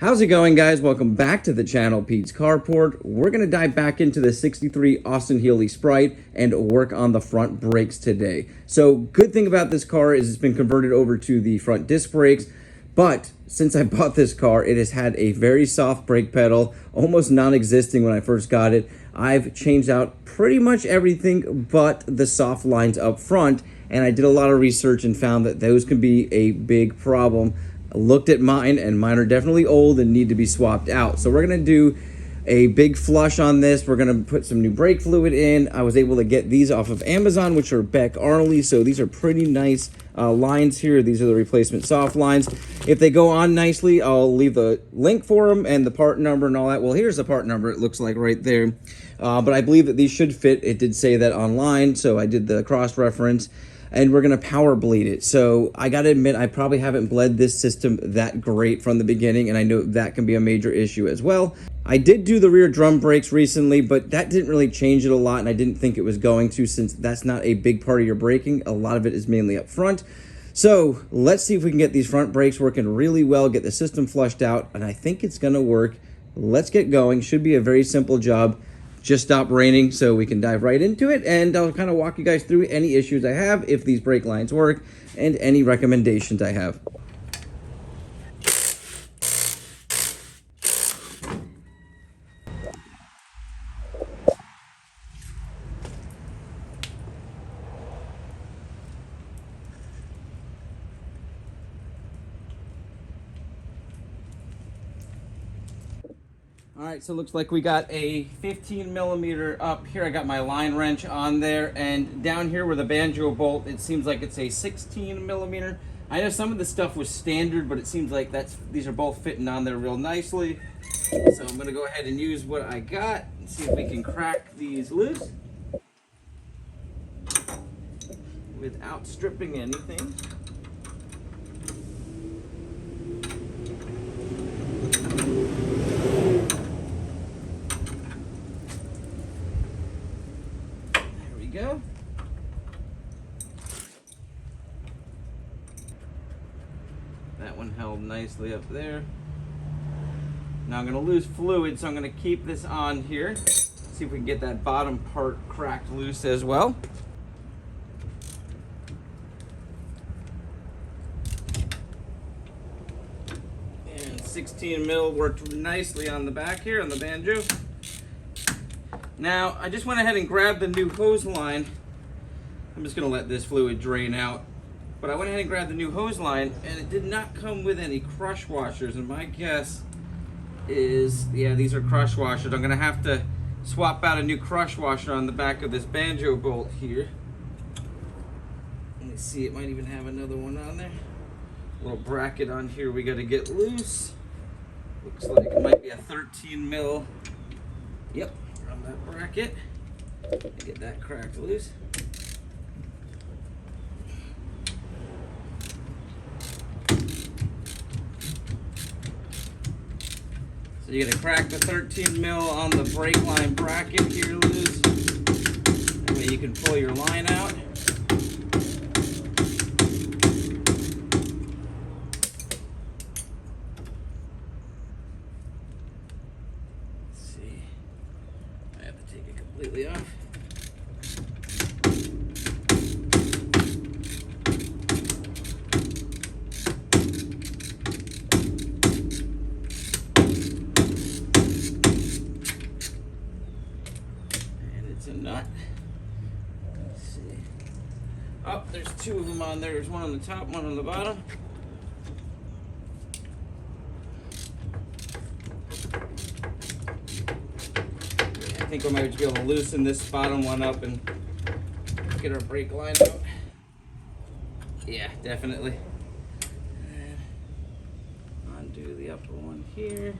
How's it going, guys? Welcome back to the channel, Pete's Carport. We're going to dive back into the 63 Austin Healey Sprite and work on the front brakes today. So good thing about this car is it's been converted over to the front disc brakes, but since I bought this car, it has had a very soft brake pedal, almost non-existing when I first got it. I've changed out pretty much everything but the soft lines up front, and I did a lot of research and found that those can be a big problem. I looked at mine, and mine are definitely old and need to be swapped out. So we're going to do a big flush on this. We're going to put some new brake fluid in. I was able to get these off of Amazon, which are Beck Arnley. So these are pretty nice lines here. These are the replacement soft lines. If they go on nicely, I'll leave the link for them and the part number and all that. Well, here's the part number, it looks like right there. But I believe that these should fit. It did say that online, so I did the cross-reference. And we're going to power bleed it. So I got to admit, I probably haven't bled this system that great from the beginning, and I know that can be a major issue as well. I did do the rear drum brakes recently, but that didn't really change it a lot, and I didn't think it was going to, since that's not a big part of your braking. A lot of it is mainly up front. So let's see if we can get these front brakes working really well, get the system flushed out, and I think it's going to work. Let's get going. Should be a very simple job. Just stopped raining, so we can dive right into it, and I'll kind of walk you guys through any issues I have, if these brake lines work, and any recommendations I have. All right, so it looks like we got a 15 millimeter up here. I got my line wrench on there, and down here where the banjo bolt, it seems like it's a 16 millimeter. I know some of the stuff was standard, but it seems like these are both fitting on there real nicely. So I'm gonna go ahead and use what I got and see if we can crack these loose without stripping anything. Go. That one held nicely up there. Now I'm going to lose fluid, so I'm going to keep this on here. See if we can get that bottom part cracked loose as well. And 16 mil worked nicely on the back here on the banjo. Now, I just went ahead and grabbed the new hose line. I'm just gonna let this fluid drain out. But I went ahead and grabbed the new hose line, and it did not come with any crush washers. And my guess is, yeah, these are crush washers. I'm gonna have to swap out a new crush washer on the back of this banjo bolt here. Let me see, it might even have another one on there. A little bracket on here we gotta get loose. Looks like it might be a 13 mil. Yep. On that bracket, get that cracked loose. So you're gonna crack the 13 mil on the brake line bracket here loose. That way you can pull your line out. Completely off. And it's a nut. Let's see. Oh, there's two of them on there. There's one on the top, one on the bottom. I think we might be able to loosen this bottom one up and get our brake line out. Yeah, definitely. And undo the upper one here.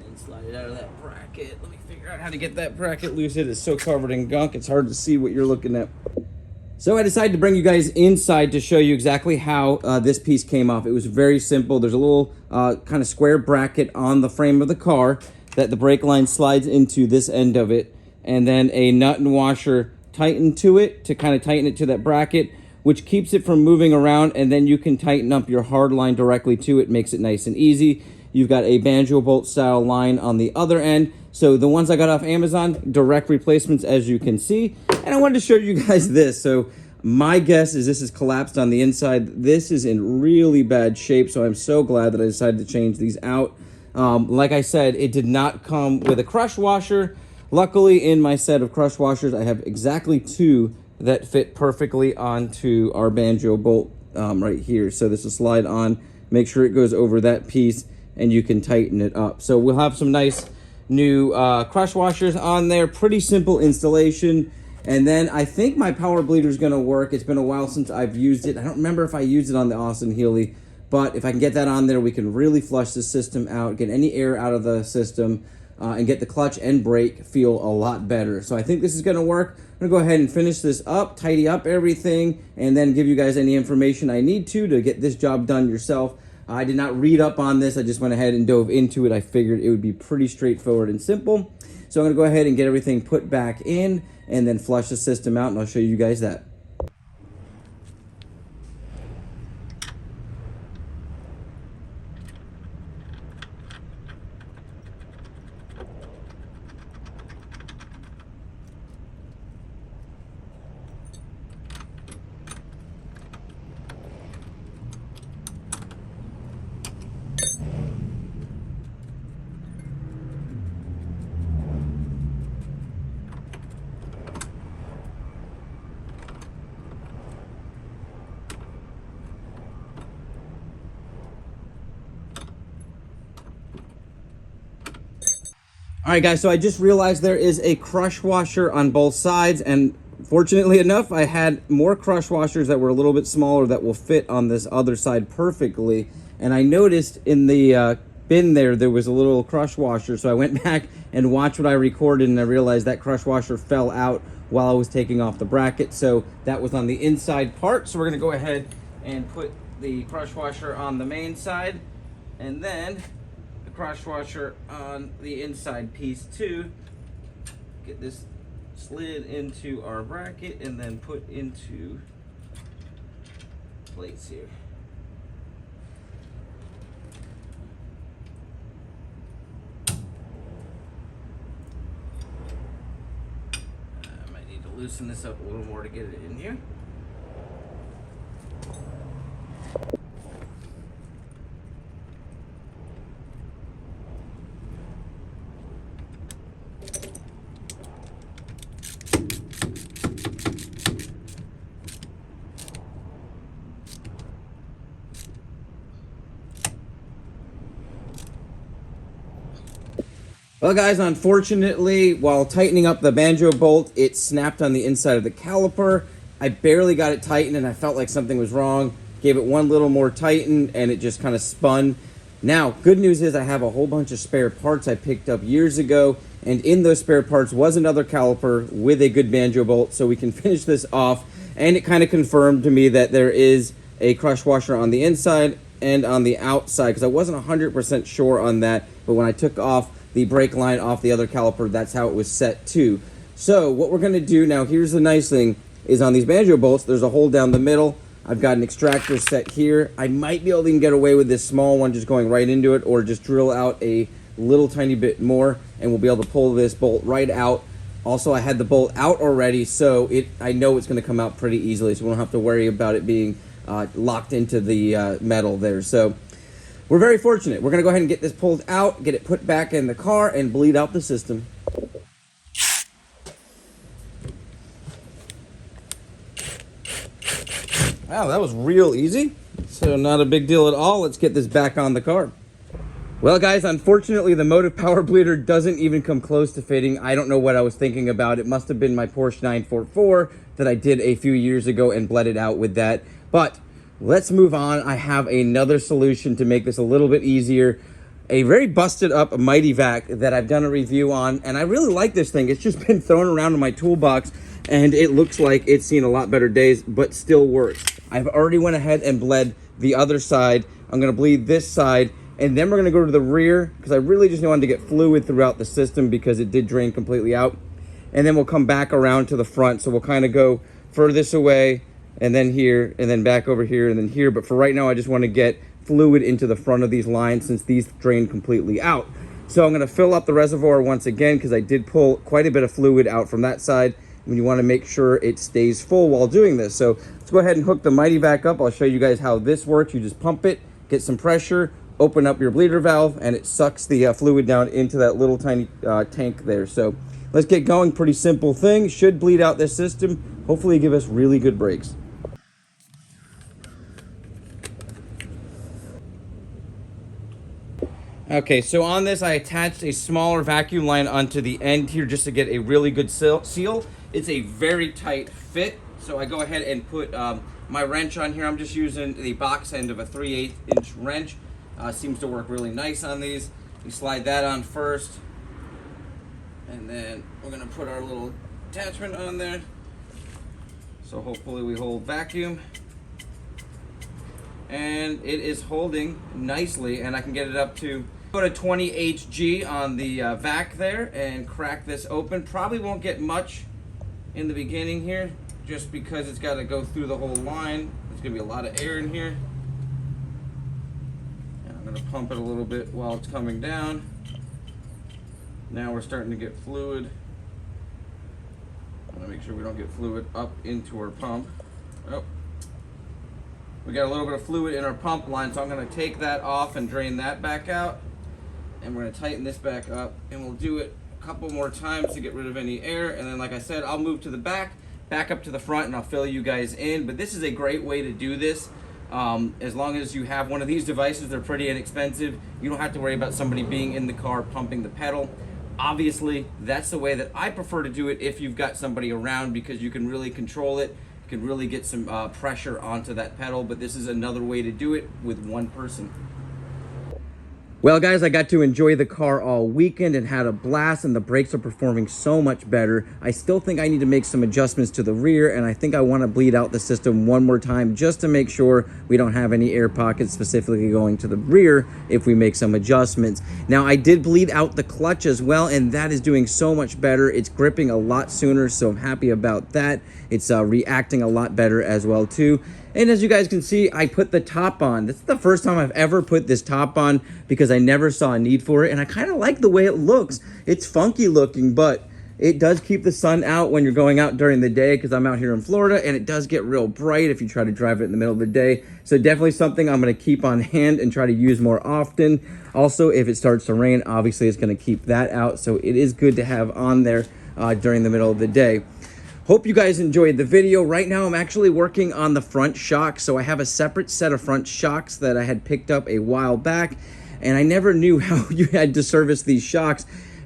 And slide it out of that bracket. Let me figure out how to get that bracket loose. It is so covered in gunk, it's hard to see what you're looking at. So I decided to bring you guys inside to show you exactly how this piece came off. It was very simple. There's a little kind of square bracket on the frame of the car that the brake line slides into this end of it, and then a nut and washer tightened to it to kind of tighten it to that bracket. which keeps it from moving around, and then you can tighten up your hard line directly to it. Makes it nice and easy. You've got a banjo bolt style line on the other end. So the ones I got off Amazon, direct replacements, as you can see. And I wanted to show you guys this. So my guess is this is collapsed on the inside. This is in really bad shape, so I'm so glad that I decided to change these out. Like I said, it did not come with a crush washer. Luckily, in my set of crush washers, I have exactly 2 that fit perfectly onto our banjo bolt right here. So this will slide on, make sure it goes over that piece, and you can tighten it up. So we'll have some nice new crush washers on there. Pretty simple installation. And then I think my power bleeder is going to work. It's been a while since I've used it. I don't remember if I used it on the Austin Healey, but if I can get that on there, we can really flush the system out, get any air out of the system, and get the clutch and brake feel a lot better. So I think this is going to work. I'm going to go ahead and finish this up, tidy up everything, and then give you guys any information I need to get this job done yourself. I did not read up on this. I just went ahead and dove into it. I figured it would be pretty straightforward and simple. So I'm going to go ahead and get everything put back in and then flush the system out, and I'll show you guys that. All right, guys, so I just realized there is a crush washer on both sides, and fortunately enough, I had more crush washers that were a little bit smaller that will fit on this other side perfectly. And I noticed in the bin there was a little crush washer, so I went back and watched what I recorded, and I realized that crush washer fell out while I was taking off the bracket. So that was on the inside part. So we're gonna go ahead and put the crush washer on the main side, and then crush washer on the inside piece too. Get this slid into our bracket and then put into plates here. I might need to loosen this up a little more to get it in here. Well, guys, unfortunately, while tightening up the banjo bolt, it snapped on the inside of the caliper. I barely got it tightened, and I felt like something was wrong. Gave it one little more tighten, and it just kind of spun. Now, good news is I have a whole bunch of spare parts I picked up years ago, and in those spare parts was another caliper with a good banjo bolt, so we can finish this off. And it kind of confirmed to me that there is a crush washer on the inside and on the outside, because I wasn't 100% sure on that, but when I took off the brake line off the other caliper, that's how it was set too. So what we're going to do now, here's the nice thing, is on these banjo bolts, there's a hole down the middle. I've got an extractor set here. I might be able to get away with this small one just going right into it, or just drill out a little tiny bit more, and we'll be able to pull this bolt right out. Also, I had the bolt out already, so I know it's going to come out pretty easily, so we don't have to worry about it being locked into the metal there. So we're very fortunate. We're going to go ahead and get this pulled out, get it put back in the car, and bleed out the system. Wow, that was real easy. So not a big deal at all. Let's get this back on the car. Well, guys, unfortunately, the motive power bleeder doesn't even come close to fitting. I don't know what I was thinking about. It must have been my Porsche 944 that I did a few years ago and bled it out with that. But let's move on. I have another solution to make this a little bit easier. A very busted up Mighty Vac that I've done a review on, and I really like this thing. It's just been thrown around in my toolbox, and it looks like it's seen a lot better days, but still works. I've already went ahead and bled the other side. I'm gonna bleed this side, and then we're gonna go to the rear, because I really just wanted to get fluid throughout the system because it did drain completely out. And then we'll come back around to the front, so we'll kind of go furthest away, and then here, and then back over here, and then here. But for right now, I just want to get fluid into the front of these lines since these drain completely out. So I'm going to fill up the reservoir once again because I did pull quite a bit of fluid out from that side. When you want to make sure it stays full while doing this. So let's go ahead and hook the Mighty back up. I'll show you guys how this works. You just pump it, get some pressure, open up your bleeder valve, and it sucks the fluid down into that little tiny tank there. So let's get going. Pretty simple thing. Should bleed out this system. Hopefully give us really good brakes. Okay, so on this, I attached a smaller vacuum line onto the end here just to get a really good seal. It's a very tight fit, so I go ahead and put my wrench on here. I'm just using the box end of a 3/8 inch wrench. Seems to work really nice on these. You slide that on first, and then we're gonna put our little attachment on there. So hopefully we hold vacuum. And it is holding nicely, and I can get it up to go to 20 HG on the vac there and crack this open. Probably won't get much in the beginning here just because it's got to go through the whole line. There's gonna be a lot of air in here, and I'm gonna pump it a little bit while it's coming down. Now we're starting to get fluid. I want to make sure we don't get fluid up into our pump. Oh, we got a little bit of fluid in our pump line, so I'm going to take that off and drain that back out. And we're going to tighten this back up, and we'll do it a couple more times to get rid of any air. And then, like I said, I'll move to the back up to the front, and I'll fill you guys in. But this is a great way to do this. As long as you have one of these devices, they're pretty inexpensive. You don't have to worry about somebody being in the car pumping the pedal. Obviously, that's the way that I prefer to do it if you've got somebody around, because you can really control it. Can really get some pressure onto that pedal, but this is another way to do it with one person. Well, guys, I got to enjoy the car all weekend and had a blast, and the brakes are performing so much better. I still think I need to make some adjustments to the rear, and I think I want to bleed out the system one more time just to make sure we don't have any air pockets specifically going to the rear if we make some adjustments. Now, I did bleed out the clutch as well, and that is doing so much better. It's gripping a lot sooner, so I'm happy about that. It's reacting a lot better as well, too. And as you guys can see, I put the top on. This is the first time I've ever put this top on because I never saw a need for it. And I kind of like the way it looks. It's funky looking, but it does keep the sun out when you're going out during the day, because I'm out here in Florida, and it does get real bright if you try to drive it in the middle of the day. So definitely something I'm going to keep on hand and try to use more often. Also, if it starts to rain, obviously it's going to keep that out. So it is good to have on there during the middle of the day. Hope you guys enjoyed the video. Right now, I'm actually working on the front shocks. So I have a separate set of front shocks that I had picked up a while back, and I never knew how you had to service these shocks.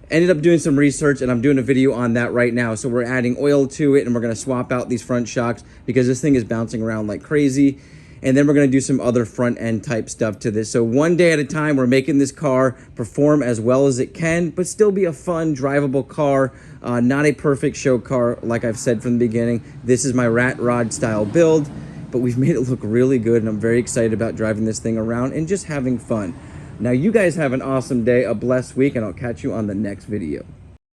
Ended up doing some research, and I'm doing a video on that right now. So we're adding oil to it, and we're gonna swap out these front shocks because this thing is bouncing around like crazy. And then we're gonna do some other front end type stuff to this. So one day at a time, we're making this car perform as well as it can, but still be a fun, drivable car. Not a perfect show car, like I've said from the beginning. This is my rat rod style build, but we've made it look really good, and I'm very excited about driving this thing around and just having fun. Now, you guys have an awesome day, a blessed week, and I'll catch you on the next video.